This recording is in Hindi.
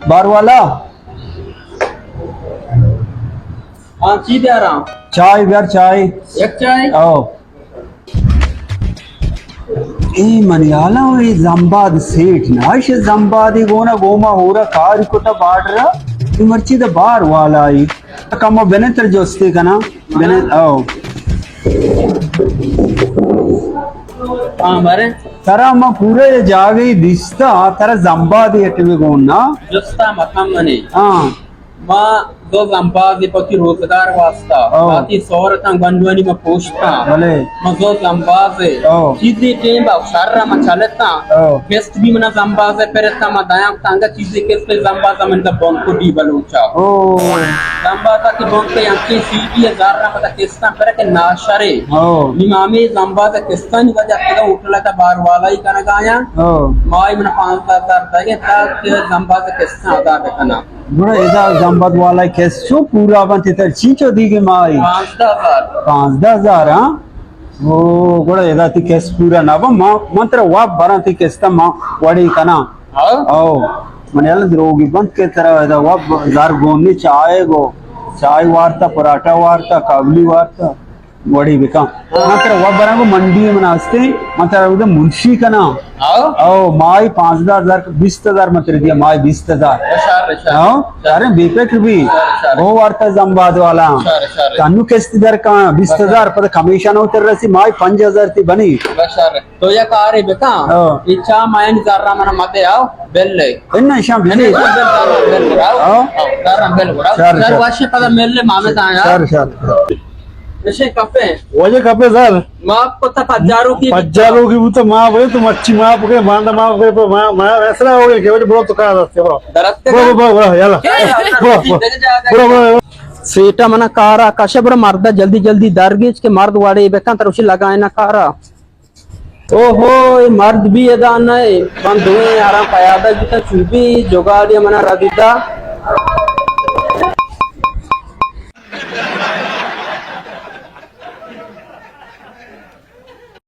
बार वाला हाँ ची दे रहा हूँ। चाय यार चाय एक चाय। आओ ए मनियाला ये जंबाद सेठ नाश जंबादी गोना गोमा होरा कार कोटा बाडरा ఈ మర్చి ద బార్ వాలా ఈ కమ్మ బెనెతర్ జోస్తే కనా బెనె आओ हाँ मरे तरा म पूरे जागे दिसता तरा जंबादी एटवे गोना जुस्ता मकाम मने हां माँ दो जंबाजी पति रोजगार वास्ता बाकी सौर तंग बंदवानी में पोषता भले माँ दो जंबाजे चीज़ें टेम बाव सारा में चलता बेस्ट भी मना जंबाजे पेरता माँ दायां तंगा चीज़ें किसके जंबाजा में द बंको डी बलूचा ओ जंबाजा की बंके यांके सीटी जारा पता किस्ता पर के नाशरे ओ निमामे जंबाजा किस्ता नहीं वजह तेरा उठला था बार वाला ही करना गाया ओ माई मना 5,000 तक तक जंबाजा किस्ता आधा देखना बड़ा एदा जंबाद वाला केसो पूरा बनते तर चीचो दीगे माई 5,000 5,000 हां ओ बड़ा एदा ती केस पूरा ना मा मंत्र वा बरा ती केस्ता मा वडी कना हाँ आओ मनेल रोगी बंद के तरह एदा वा जार गोनी चाय वार्ता पराठा वार्ता काबली वार्ता वडी बिका मंत्र वा बरा को मंडी में नास्ते मंत्र उधर मुंशी कना हाँ आओ माई 5,000 20,000 मंत्र दिया माई 20,000 आओ अरे बेपेट भी वो वार्ता जंबाद वाला कानू किस्त दर का 20,000 पर कमीशन उतर रही माई 5,000 थी बनी तो ये कार है बेटा इच्छा मायन जरा मना मते आओ बेल ले इन्ना शाम बिजी बेल आओ जरा बेल आओ सर वाशे पता मेल ले मामे ताया सर ऐसे कफे वजह कपे सर मां को तो 5,000 की तो माँ बोले तुम अच्छी माँ बोले मांदा माँ बोले माँ ऐसा हो गया कि वजह बोलो तो कहा दस्ते बोलो दरख्त बोलो याला बोलो सीटा मना कारा कशे बड़ा मर्दा जल्दी जल्दी दरगीज के मर्द वाड़े बेका तर उसे लगाए ना कारा ओहो ये मर्द भी अदा नहीं बंद हुए आराम पयादा जिता चुबी जोगाड़िया मना रदिदा